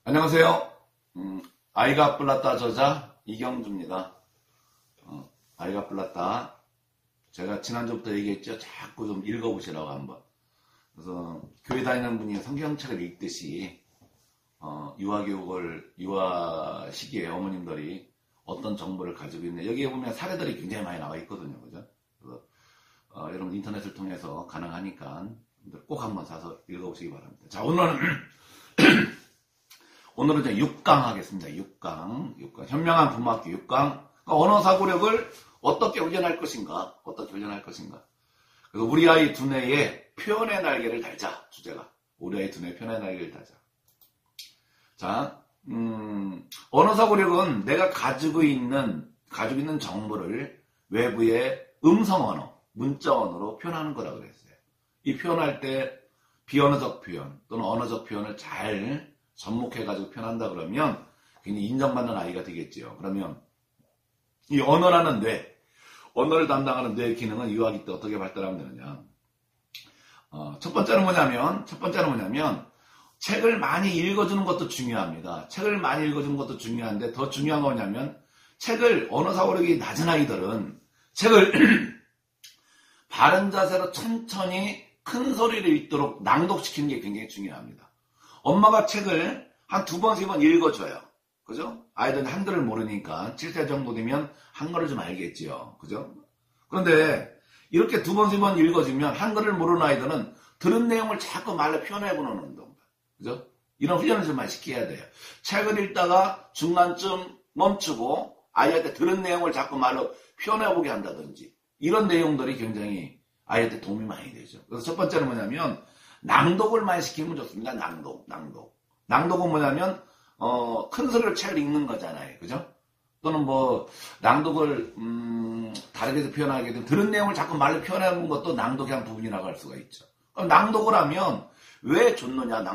안녕하세요. 아이가 뿔났다 저자 이경주입니다. 아이가 뿔났다. 제가 지난주부터 얘기했죠. 자꾸 좀 읽어보시라고 한번. 그래서 교회 다니는 분이 성경책을 읽듯이 유아 시기에 어머님들이 어떤 정보를 가지고 있냐. 여기에 보면 사례들이 굉장히 많이 나와 있거든요. 그죠? 그래서 여러분 인터넷을 통해서 가능하니까 꼭 한번 사서 읽어보시기 바랍니다. 자, 오늘은 이제 6강 하겠습니다. 6강. 현명한 부모학교 6강. 그러니까 언어 사고력을 어떻게 훈련할 것인가? 그래서 우리 아이 두뇌에 표현의 날개를 달자. 주제가. 우리 아이 두뇌에 표현의 날개를 달자. 자, 언어 사고력은 내가 가지고 있는 정보를 외부의 음성 언어, 문자 언어로 표현하는 거라고 그랬어요. 이 표현할 때 비언어적 표현 또는 언어적 표현을 잘 접목해가지고 표현한다 그러면 굉장히 인정받는 아이가 되겠죠. 그러면 이 언어라는 언어를 담당하는 뇌의 기능은 유아기 때 어떻게 발달하면 되느냐. 첫 번째는 뭐냐면 책을 많이 읽어주는 것도 중요합니다. 책을 많이 읽어주는 것도 중요한데 더 중요한 건 뭐냐면 언어 사고력이 낮은 아이들은 책을 바른 자세로 천천히 큰 소리를 읽도록 낭독시키는 게 굉장히 중요합니다. 엄마가 책을 한 2번, 3번 읽어줘요. 그죠? 아이들은 한글을 모르니까 7세 정도 되면 한글을 좀 알겠지요. 그죠? 그런데 이렇게 2번, 3번 읽어주면 한글을 모르는 아이들은 들은 내용을 자꾸 말로 표현해보는 운동입니다. 그죠? 이런 훈련을 좀 많이 시켜야 돼요. 책을 읽다가 중간쯤 멈추고 아이한테 들은 내용을 자꾸 말로 표현해보게 한다든지 이런 내용들이 굉장히 아이한테 도움이 많이 되죠. 그래서 첫 번째는 뭐냐면 낭독을 많이 시키면 좋습니다. 낭독은 뭐냐면 큰 소리로 책을 읽는 거잖아요. 그죠? 또는 낭독을 다르게 표현하게 되면 들은 내용을 자꾸 말로 표현하는 것도 낭독의 한 부분이라고 할 수가 있죠. 그럼 낭독을 하면 왜 좋느냐?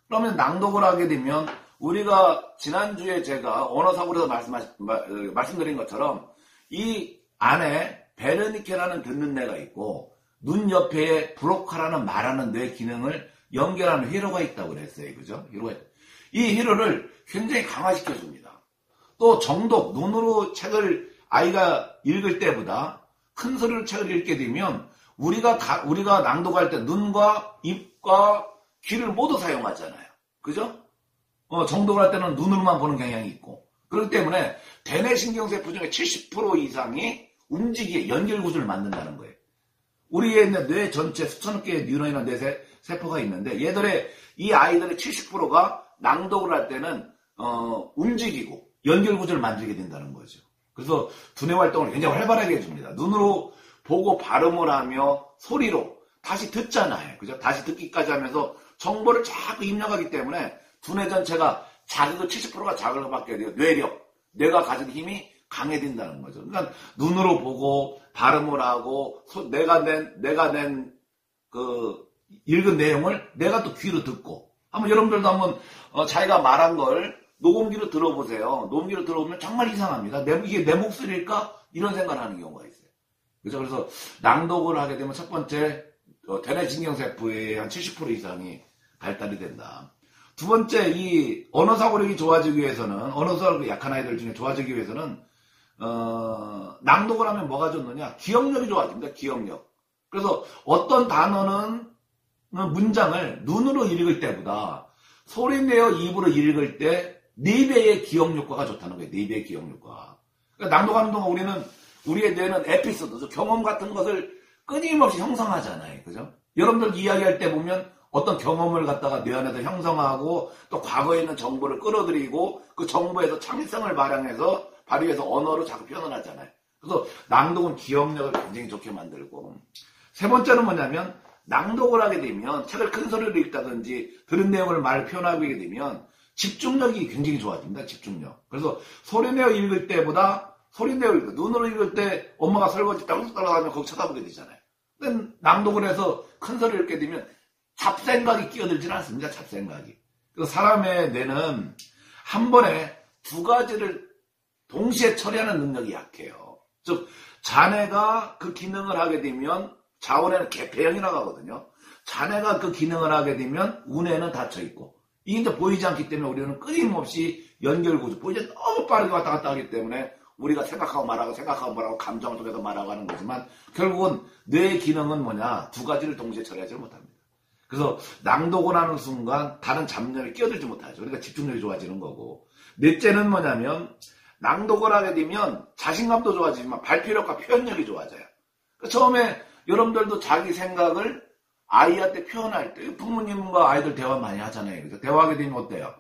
그러면 낭독을 하게 되면 우리가 지난주에 제가 언어사고에서 말씀드린 것처럼 이 안에 베르니케라는 듣는 뇌가 있고 눈 옆에 브로카라는 말하는 뇌 기능을 연결하는 회로가 있다고 그랬어요. 그죠? 이 회로를 굉장히 강화시켜줍니다. 또 정독, 눈으로 책을 아이가 읽을 때보다 큰 소리로 책을 읽게 되면 우리가 낭독할 때 눈과 입과 귀를 모두 사용하잖아요. 그죠? 정독을 할 때는 눈으로만 보는 경향이 있고. 그렇기 때문에 대뇌신경세포 중에 70% 이상이 움직이게 연결구조를 만든다는 거예요. 우리의 뇌 전체 수천억 개의 뉴런이나 뇌세포가 있는데 이 아이들의 70%가 낭독을 할 때는 움직이고 연결구조를 만들게 된다는 거죠. 그래서 두뇌 활동을 굉장히 활발하게 해줍니다. 눈으로 보고 발음을 하며 소리로 다시 듣잖아요. 그죠? 다시 듣기까지 하면서 정보를 자꾸 입력하기 때문에 두뇌 전체가 자극을 70%가 자극을 받게 돼요. 뇌가 가진 힘이 강해진다는 거죠. 그러니까 눈으로 보고 발음을 하고 내가 읽은 내용을 내가 또 귀로 듣고 여러분들도 한번 자기가 말한 걸 녹음기로 들어보세요. 녹음기로 들어보면 정말 이상합니다. 이게 내 목소리일까? 이런 생각을 하는 경우가 있어요. 그죠? 그래서 낭독을 하게 되면 첫 번째 대뇌신경세포의 한 70% 이상이 발달이 된다. 두 번째, 이 언어 사고력이 좋아지기 위해서는 언어 사고력이 약한 아이들 중에 좋아지기 위해서는 낭독을 하면 뭐가 좋느냐? 기억력이 좋아집니다. 기억력. 그래서 어떤 문장을 눈으로 읽을 때보다 소리내어 입으로 읽을 때 4배의 기억력과가 좋다는 거예요. 4배의 기억력과. 그러니까 낭독하는 동안 우리의 뇌는 에피소드, 경험 같은 것을 끊임없이 형성하잖아요. 그죠? 여러분들 이야기할 때 보면 어떤 경험을 갖다가 뇌 안에서 형성하고 또 과거에 있는 정보를 끌어들이고 그 정보에서 창의성을 발휘해서 언어로 자꾸 표현을 하잖아요. 그래서 낭독은 기억력을 굉장히 좋게 만들고. 세 번째는 뭐냐면 낭독을 하게 되면 책을 큰 소리로 읽다든지 들은 내용을 말 표현하게 되면 집중력이 굉장히 좋아집니다. 집중력. 그래서 소리내어 읽을 때보다 눈으로 읽을 때 엄마가 설거지 따로따로 거기 쳐다보게 되잖아요. 근데 낭독을 해서 큰 소리를 읽게 되면 잡생각이 끼어들지는 않습니다. 잡생각이. 그래서 사람의 뇌는 한 번에 2가지를 동시에 처리하는 능력이 약해요. 즉 자네가 그 기능을 하게 되면 자원에는 배영이라고 하거든요. 자네가 그 기능을 하게 되면 운에는 닫혀있고 이게 이제 보이지 않기 때문에 우리는 끊임없이 연결구조, 보이지 너무 빠르게 왔다 갔다 하기 때문에 우리가 생각하고 말하고 감정을 통해서 말하고 하는 거지만 결국은 뇌의 기능은 뭐냐? 두 가지를 동시에 처리하지 못합니다. 그래서 낭독을 하는 순간 다른 잡념에 끼어들지 못하죠. 그러니까 집중력이 좋아지는 거고. 넷째는 뭐냐면 낭독을 하게 되면 자신감도 좋아지지만 발표력과 표현력이 좋아져요. 그러니까 처음에 여러분들도 자기 생각을 아이한테 표현할 때 부모님과 아이들 대화 많이 하잖아요. 그래서 대화하게 되면 어때요?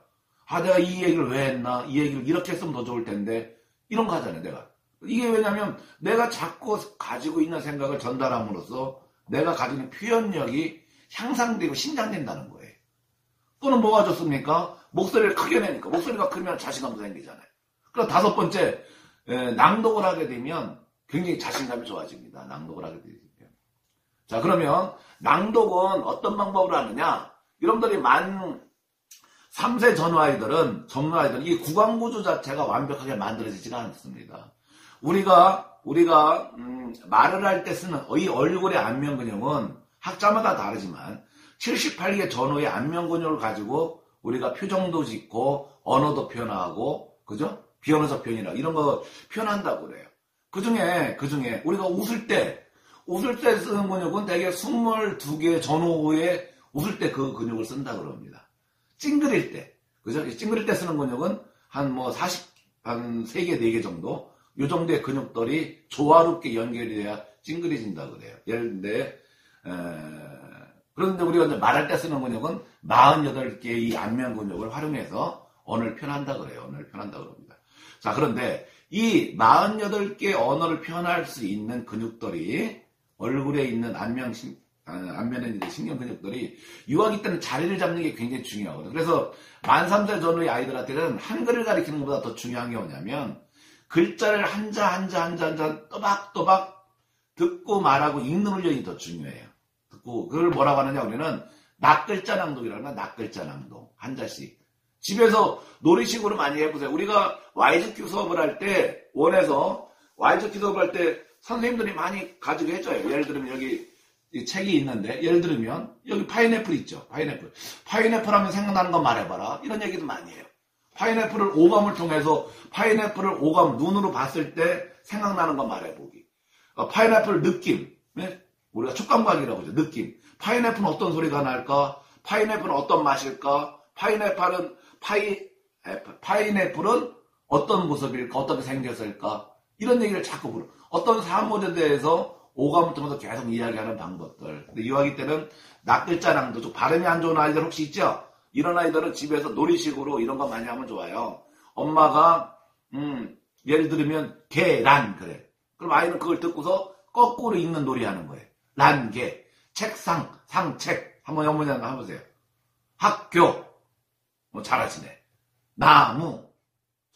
아, 내가 이 얘기를 왜 했나? 이 얘기를 이렇게 했으면 더 좋을 텐데. 이런 거 하잖아요, 내가. 이게 왜냐면 내가 자꾸 가지고 있는 생각을 전달함으로써 내가 가지고 있는 표현력이 향상되고 신장된다는 거예요. 또는 뭐가 좋습니까? 목소리를 크게 내니까. 목소리가 크면 자신감도 생기잖아요. 그럼 다섯 번째, 낭독을 하게 되면 굉장히 자신감이 좋아집니다. 낭독을 하게 되면. 자, 그러면 낭독은 어떤 방법으로 하느냐? 여러분들이 만 3세 전후 아이들은 이 구강구조 자체가 완벽하게 만들어지지가 않습니다. 우리가 말을 할 때 쓰는 이 얼굴의 안면 근육은 학자마다 다르지만 78개 전후의 안면 근육을 가지고 우리가 표정도 짓고 언어도 표현하고 그죠? 비언어적 표현이나 이런 거 표현한다고 그래요. 그 중에 우리가 웃을 때 쓰는 근육은 대개 22개 전후에 웃을 때 그 근육을 쓴다 그럽니다. 찡그릴 때, 그죠? 찡그릴 때 쓰는 근육은 한 3개, 4개 정도, 요 정도의 근육들이 조화롭게 연결이 돼야 찡그려진다 그래요. 예를 들어, 그런데 우리가 이제 말할 때 쓰는 근육은 48개의 안면 근육을 활용해서 언어를 표현한다 그래요. 언어를 표현한다 그럽니다. 자, 그런데 이 48개 언어를 표현할 수 있는 근육들이 얼굴에 있는 안면에 있는 신경 근육들이 유아기 때는 자리를 잡는 게 굉장히 중요하거든요. 그래서 만 3세 전후의 아이들한테는 한글을 가리키는 것보다 더 중요한 게 뭐냐면 글자를 한자 또박또박 듣고 말하고 읽는 훈련이 더 중요해요. 듣고 그걸 뭐라고 하느냐 우리는 낱글자 낭독이라고 하나 낱글자 낭독 한자씩. 집에서 놀이식으로 많이 해보세요. 우리가 Y즈큐 수업을 할 때 원에서 Y즈큐 수업을 할 때 선생님들이 많이 가지고 해줘요. 예를 들면 여기 이 책이 있는데 예를 들면 여기 파인애플 있죠. 파인애플 하면 생각나는 거 말해봐라. 이런 얘기도 많이 해요. 파인애플을 오감을 통해서 파인애플을 눈으로 봤을 때 생각나는 거 말해보기. 파인애플 느낌. 네? 우리가 촉감각이라고 하죠. 느낌. 파인애플은 어떤 소리가 날까? 파인애플은 어떤 맛일까? 파인애플은 어떤 모습일까? 어떻게 생겼을까? 이런 얘기를 자꾸 물어. 어떤 사물에 대해서 오감을 통해서 계속 이야기하는 방법들. 근데 유아기 때는 낱글자 낭독, 좀 발음이 안 좋은 아이들 혹시 있죠? 이런 아이들은 집에서 놀이식으로 이런 거 많이 하면 좋아요. 엄마가 예를 들면 계란 그래. 그럼 아이는 그걸 듣고서 거꾸로 읽는 놀이 하는 거예요. 란개, 책상, 상책. 한번 해보세요. 학교, 잘하시네. 나무,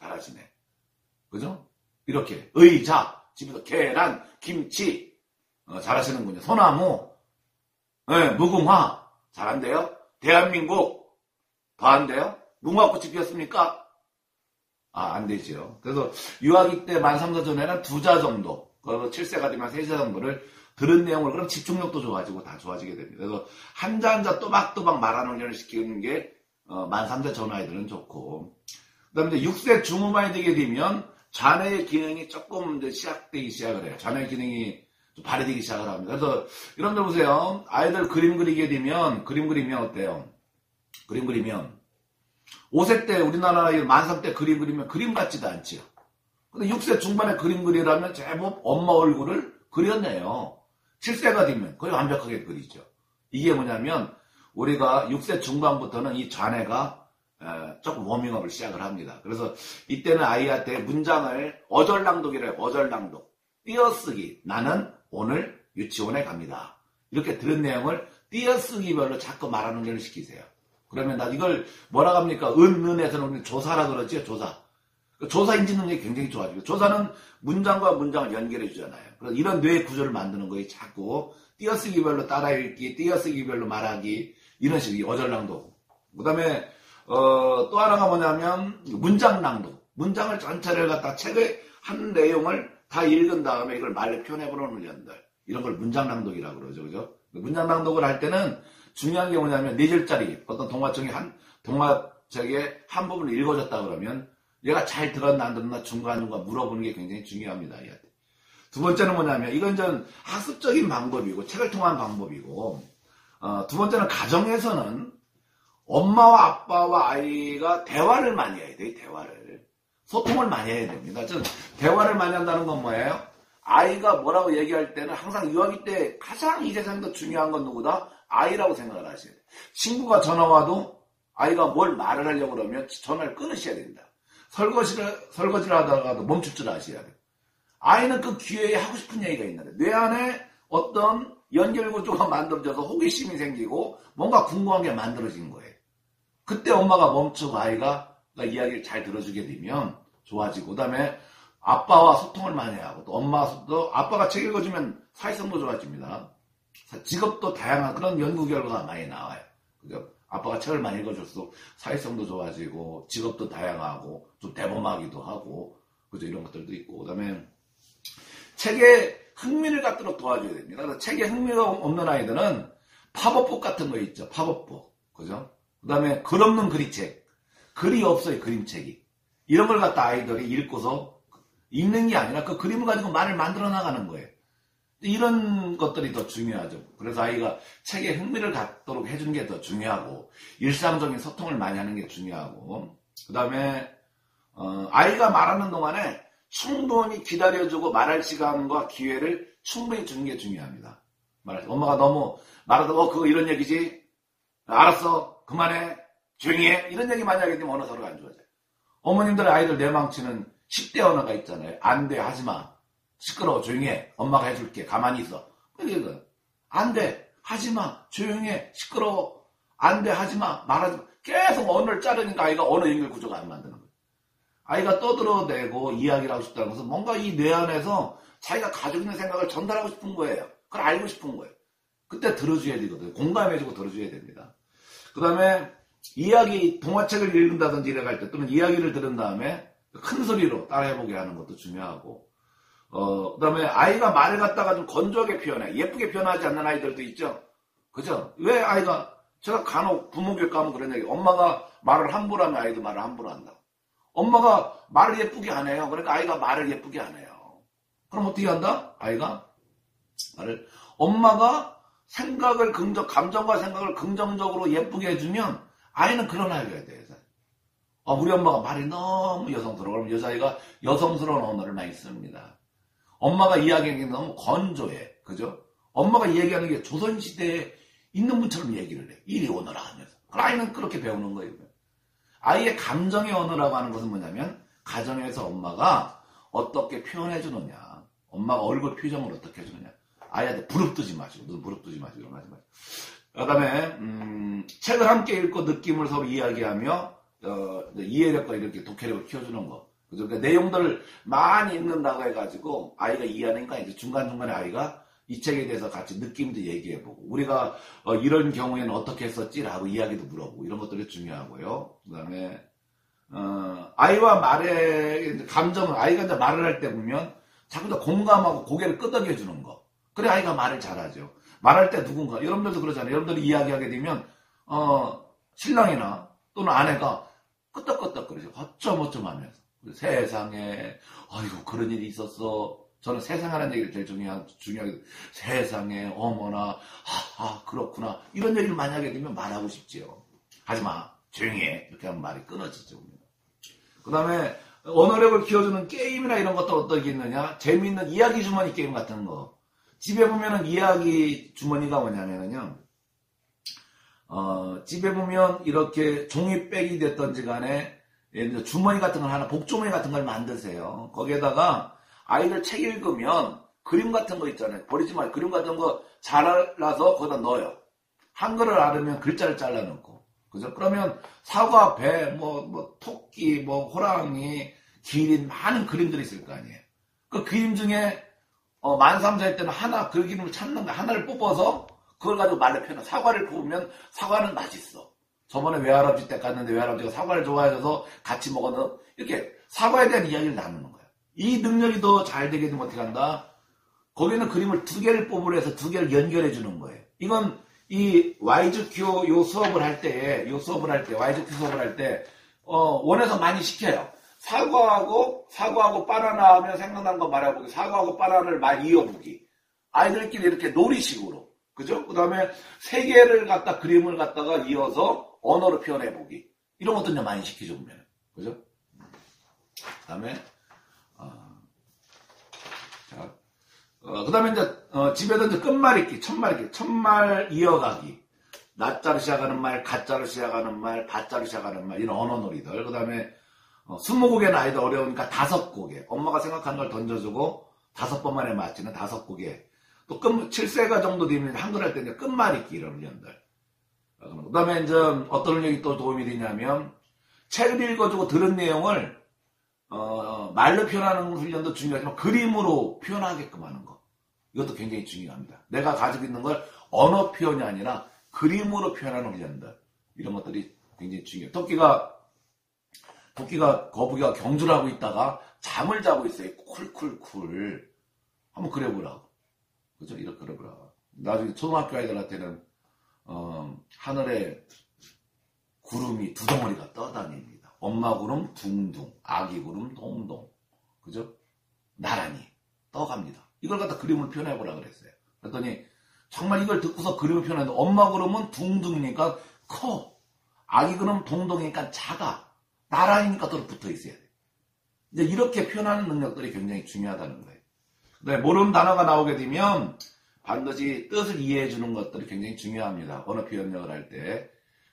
잘하시네. 그죠? 이렇게 의자, 집에서 계란, 김치, 잘하시는군요. 소나무, 네, 무궁화, 잘한대요. 대한민국, 더 안 돼요? 무궁화꽃이 피었습니까? 안 되죠. 그래서 유아기 때 만 3세 전에는 2자 정도, 그리고 7세가 되면 3자 정도를 들은 내용을 그럼 집중력도 좋아지고 다 좋아지게 됩니다. 그래서 한자 또박또박 말하는 훈련을 시키는 게 만 3세 전 아이들은 좋고, 그 다음에 이제 6세 중후반이 되게 되면 좌뇌의 기능이 조금 이제 시작되기 시작을 해요. 좌뇌의 기능이 좀 발휘되기 시작을 합니다. 그래서 여러분들 보세요. 아이들 그림 그리면 어때요? 그림 그리면 5세 때 우리나라 아이들 만3 때 그림 그리면 그림 같지도 않지요. 근데 6세 중반에 그림 그리라면 제법 엄마 얼굴을 그렸네요. 7세가 되면 거의 완벽하게 그리죠. 이게 뭐냐면 우리가 6세 중반부터는 이 좌뇌가 조금 워밍업을 시작을 합니다. 그래서 이때는 아이한테 문장을 어절낭독이래요. 어절낭독. 띄어쓰기. 나는 오늘 유치원에 갑니다. 이렇게 들은 내용을 띄어쓰기별로 자꾸 말하는 걸 시키세요. 그러면 나 이걸 뭐라고 합니까? 은에서는 우리 조사라 그러죠. 조사 인지 능력이 굉장히 좋아지고 조사는 문장과 문장을 연결해 주잖아요. 그래서 이런 뇌의 구조를 만드는 거에 자꾸 띄어쓰기별로 따라 읽기, 띄어쓰기별로 말하기 이런 식의 어절낭독. 그 다음에 또 하나가 뭐냐면 문장낭독. 문장을 전체를 갖다 책의 한 내용을 다 읽은 다음에 이걸 말로 표현해보는 훈련들. 이런 걸 문장낭독이라고 그러죠. 그죠? 문장낭독을 할 때는 중요한 게 뭐냐면 4줄짜리 어떤 동화책이 동화책의 한 부분을 읽어줬다 그러면 얘가 잘 들었나 안 들었나 중간중간 물어보는 게 굉장히 중요합니다. 얘한테. 두 번째는 뭐냐면 이건 전 학습적인 방법이고 책을 통한 방법이고 두 번째는 가정에서는 엄마와 아빠와 아이가 대화를 많이 해야 돼요. 대화를. 소통을 많이 해야 됩니다. 즉 대화를 많이 한다는 건 뭐예요? 아이가 뭐라고 얘기할 때는 항상 유아기 때 가장 이 세상에서 중요한 건 누구다? 아이라고 생각을 하셔야 돼요. 친구가 전화 와도 아이가 뭘 말을 하려고 그러면 전화를 끊으셔야 됩니다. 설거지를 하다가도 멈출 줄 아셔야 돼요. 아이는 그 기회에 하고 싶은 얘기가 있는데 뇌 안에 어떤 연결 구조가 만들어져서 호기심이 생기고 뭔가 궁금한 게 만들어진 거예요. 그때 엄마가 멈추고 아이가 이야기를 잘 들어주게 되면 좋아지고 그다음에 아빠와 소통을 많이 하고 또 엄마도 아빠가 책 읽어주면 사회성도 좋아집니다. 직업도 다양한 그런 연구 결과가 많이 나와요. 그죠? 아빠가 책을 많이 읽어줄수록 사회성도 좋아지고 직업도 다양하고 좀 대범하기도 하고 그죠? 이런 것들도 있고 그다음에 책에 흥미를 갖도록 도와줘야 됩니다. 그래서 책에 흥미가 없는 아이들은 팝업북 같은 거 있죠. 팝업북. 그죠? 그다음에 글 없는 그리책. 글이 없어요. 그림책이. 이런 걸 갖다 아이들이 읽고서 읽는 게 아니라 그 그림을 가지고 말을 만들어 나가는 거예요. 이런 것들이 더 중요하죠. 그래서 아이가 책에 흥미를 갖도록 해주는 게 더 중요하고 일상적인 소통을 많이 하는 게 중요하고 그 다음에 아이가 말하는 동안에 충분히 기다려주고 말할 시간과 기회를 충분히 주는 게 중요합니다. 엄마가 너무 말하다 그거 이런 얘기지? 알았어 그만해 조용히 해 이런 얘기 많이 하게 되면 언어 서로가 안 좋아져요. 어머님들의 아이들 내망치는 10대 언어가 있잖아요. 안 돼 하지마 시끄러워 조용히 해 엄마가 해줄게 가만히 있어 안 돼 하지마 조용히 해 시끄러워 안 돼 하지마 말하지마 계속 언어를 자르니까 아이가 언어 연결 구조가 안 만드는 거예요. 아이가 떠들어대고 이야기를 하고 싶다는 것은 뭔가 이 뇌 안에서 자기가 가지고 있는 생각을 전달하고 싶은 거예요. 그걸 알고 싶은 거예요. 그때 들어줘야 되거든요. 공감해주고 들어줘야 됩니다. 그 다음에 이야기 동화책을 읽는다든지 이래갈 때 또는 이야기를 들은 다음에 큰 소리로 따라해보게 하는 것도 중요하고 그 다음에 아이가 말을 갖다가 좀 건조하게 표현해. 예쁘게 표현하지 않는 아이들도 있죠. 그죠? 왜 아이가, 제가 간혹 부모교육 가면 그런 얘기, 엄마가 말을 함부로 하면 아이도 말을 함부로 한다. 엄마가 말을 예쁘게 안 해요. 그러니까 아이가 말을 예쁘게 안 해요. 그럼 어떻게 한다? 아이가 말을, 엄마가 감정과 생각을 긍정적으로 예쁘게 해주면 아이는 그런 아이가 돼요. 우리 엄마가 말이 너무 여성스러워. 그럼 여자아이가 여성스러운 언어를 많이 씁니다. 엄마가 이야기하는 게 너무 건조해. 그죠? 엄마가 얘기하는 게 조선시대에 있는 분처럼 얘기를 해. 이리 오너라 하면서. 그럼 아이는 그렇게 배우는 거예요. 아이의 감정의 언어라고 하는 것은 뭐냐면 가정에서 엄마가 어떻게 표현해 주느냐. 엄마가 얼굴 표정을 어떻게 해주느냐. 아이한테 부릅뜨지 마시고. 무슨 부릅뜨지 마시고. 이런 거 하지 마시고. 그 다음에 책을 함께 읽고 느낌을 서로 이야기하며 이해력과 이렇게 독해력을 키워주는 거. 그죠? 그러니까 내용들을 많이 읽는다고 해가지고 아이가 이해하니까 이제 중간중간에 아이가 이 책에 대해서 같이 느낌도 얘기해보고 우리가 이런 경우에는 어떻게 했었지라고 이야기도 물어보고 이런 것들이 중요하고요. 그 다음에 아이와 말의 감정을 아이가 이제 말을 할 때 보면 자꾸 더 공감하고 고개를 끄덕여주는 거. 그래 아이가 말을 잘하죠. 말할 때 누군가 여러분들도 그러잖아요. 여러분들이 이야기하게 되면 신랑이나 또는 아내가 끄덕끄덕 그러죠. 어쩜어쩜 하면서. 세상에, 아이고, 그런 일이 있었어. 저는 세상이라는 얘기를 제일 중요하게, 세상에, 어머나, 그렇구나. 이런 얘기를 많이 하게 되면 말하고 싶지요. 하지마, 조용히 해. 이렇게 하면 말이 끊어지죠. 그 다음에, 언어력을 키워주는 게임이나 이런 것도 어떻게 있느냐? 재미있는 이야기 주머니 게임 같은 거. 집에 보면은 이야기 주머니가 뭐냐면요. 집에 보면 이렇게 종이백이 됐던지 간에 예를 들어 주머니 같은 걸 하나, 복주머니 같은 걸 만드세요. 거기에다가 아이들 책 읽으면 그림 같은 거 있잖아요. 버리지 말고 그림 같은 거 잘라서 거기다 넣어요. 한글을 알으면 글자를 잘라 넣고. 그죠? 그러면 사과, 배, 토끼, 호랑이, 기린, 많은 그림들이 있을 거 아니에요. 그 그림 중에, 만삼자일 때는 하나, 그 그림을 찾는 거, 하나를 뽑아서 그걸 가지고 말로 표현해. 사과를 뽑으면 사과는 맛있어. 저번에 외할아버지 댁 갔는데 외할아버지가 사과를 좋아해서 같이 먹었는 이렇게 사과에 대한 이야기를 나누는 거예요. 이 능력이 더 잘 되게 되면 어떻게 한다? 거기는 그림을 2개를 뽑으려 해서 2개를 연결해 주는 거예요. 이건 이 YGQ 요 수업을 할 때, YGQ 수업을 할 때, 원에서 많이 시켜요. 사과하고 바나나 하면 생각나는 거 말해보기. 사과하고 바나나를 말 이어보기. 아이들끼리 이렇게 놀이식으로. 그죠? 그 다음에 세 개를 갖다 그림을 갖다가 이어서 언어로 표현해보기. 이런 것도 많이 시키죠, 보면. 그죠? 그 다음에, 그 다음에 이제, 집에도 이제 끝말잇기, 첫말 이어가기. 나자로 시작하는 말, 가자로 시작하는 말, 바자로 시작하는 말, 이런 언어 놀이들. 그 다음에, 20곡에는 아이들 어려우니까 5곡에. 엄마가 생각하는 걸 던져주고, 5번 만에 맞히는 5곡에. 또 7세가 정도 되면 한글 할 때 이제 끝말잇기 이런 훈련들. 그 다음에 이제 어떤 훈련이 또 도움이 되냐면, 책을 읽어주고 들은 내용을, 말로 표현하는 훈련도 중요하지만 그림으로 표현하게끔 하는 거. 이것도 굉장히 중요합니다. 내가 가지고 있는 걸 언어 표현이 아니라 그림으로 표현하는 훈련들. 이런 것들이 굉장히 중요해요. 거북이가 경주를 하고 있다가 잠을 자고 있어요. 쿨쿨쿨. 한번 그려보라고. 그죠? 이렇게 그려보라고. 나중에 초등학교 아이들한테는, 하늘에 구름이 두 덩어리가 떠다닙니다. 엄마 구름 둥둥, 아기 구름 동동. 그죠? 나란히 떠갑니다. 이걸 갖다 그림을 표현해보라 그랬어요. 그랬더니 정말 이걸 듣고서 그림을 표현하는데 엄마 구름은 둥둥이니까 커. 아기 구름 동동이니까 작아. 나란히니까 또 붙어 있어야 돼. 이제 이렇게 표현하는 능력들이 굉장히 중요하다는 거예요. 네, 모르는 단어가 나오게 되면 반드시 뜻을 이해해 주는 것들이 굉장히 중요합니다. 언어 표현력을 할 때.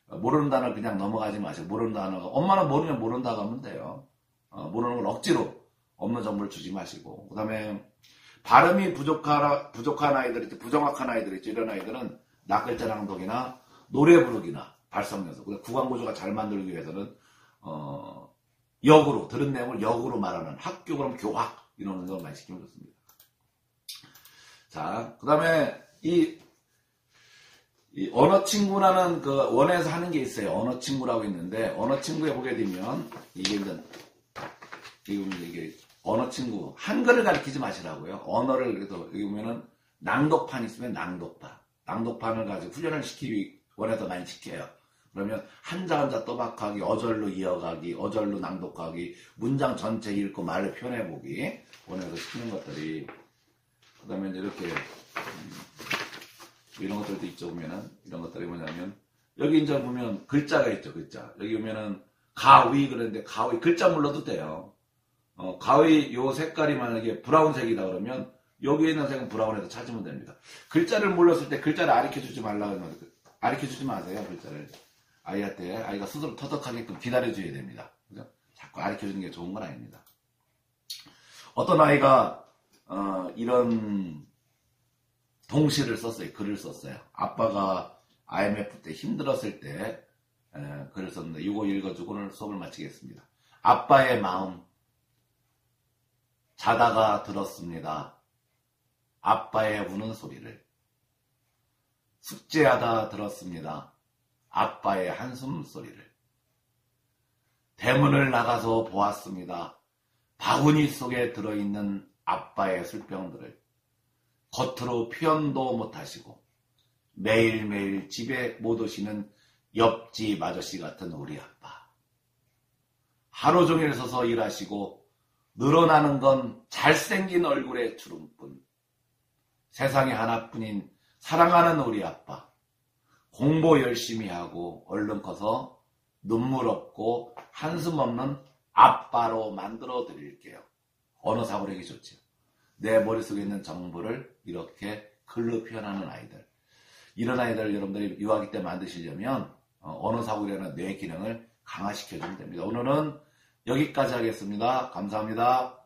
모르는 단어를 그냥 넘어가지 마세요. 모르는 단어가, 엄마는 모르면 모른다고 하면 돼요. 모르는 걸 억지로 없는 정보를 주지 마시고. 그 다음에 발음이 부족한 아이들 있죠. 부정확한 아이들 있죠. 이런 아이들은 낱글자 낭독이나 노래 부르기나 발성 연습. 구강 구조가 잘 만들기 위해서는, 역으로, 들은 내용을 역으로 말하는 학교 그럼 교학. 이런 걸 많이 시키면 좋습니다. 자, 그 다음에 이 언어 친구라는 그 원에서 하는 게 있어요. 언어 친구라고 있는데, 언어 친구에 보게 되면, 이게 언어 친구. 한글을 가르치지 마시라고요. 언어를, 그래서 여기 보면은 낭독판 있으면 낭독판을 가지고 훈련을 시키기 원에서 많이 시켜요. 그러면 한자 한자 또박하기, 어절로 이어가기, 어절로 낭독하기, 문장 전체 읽고 말로 표현해보기. 원에서 시키는 것들이. 그 다음에 이렇게, 이런 것들도 있죠, 보면은. 이런 것들이 뭐냐면, 여기 이제 보면 글자가 있죠, 글자. 여기 보면은 가위 그러는데, 가위, 글자 몰라도 돼요. 가위 요 색깔이 만약에 브라운색이다 그러면, 여기에 있는 색은 브라운에서 찾으면 됩니다. 글자를 몰랐을 때 글자를 가르쳐주지 말라고 하면, 가르쳐주지 마세요, 글자를. 아이한테, 아이가 스스로 터득하게끔 기다려줘야 됩니다. 그죠? 자꾸 가르쳐주는 게 좋은 건 아닙니다. 어떤 아이가, 이런, 동시를 썼어요. 글을 썼어요. 아빠가 IMF 때 힘들었을 때 글을 썼는데 이거 읽어주고 오늘 수업을 마치겠습니다. 아빠의 마음 자다가 들었습니다. 아빠의 우는 소리를 숙제하다 들었습니다. 아빠의 한숨 소리를 대문을 나가서 보았습니다. 바구니 속에 들어있는 아빠의 술병들을 겉으로 표현도 못하시고 매일매일 집에 못 오시는 옆집 아저씨 같은 우리 아빠. 하루 종일 서서 일하시고 늘어나는 건 잘생긴 얼굴의 주름뿐. 세상에 하나뿐인 사랑하는 우리 아빠. 공부 열심히 하고 얼른 커서 눈물 없고 한숨 없는 아빠로 만들어 드릴게요. 언어 사고력이 좋죠. 내 머릿속에 있는 정보를 이렇게 글로 표현하는 아이들. 이런 아이들 여러분들이 유아기 때 만드시려면 언어 사고력이나 뇌 기능을 강화시켜주면 됩니다. 오늘은 여기까지 하겠습니다. 감사합니다.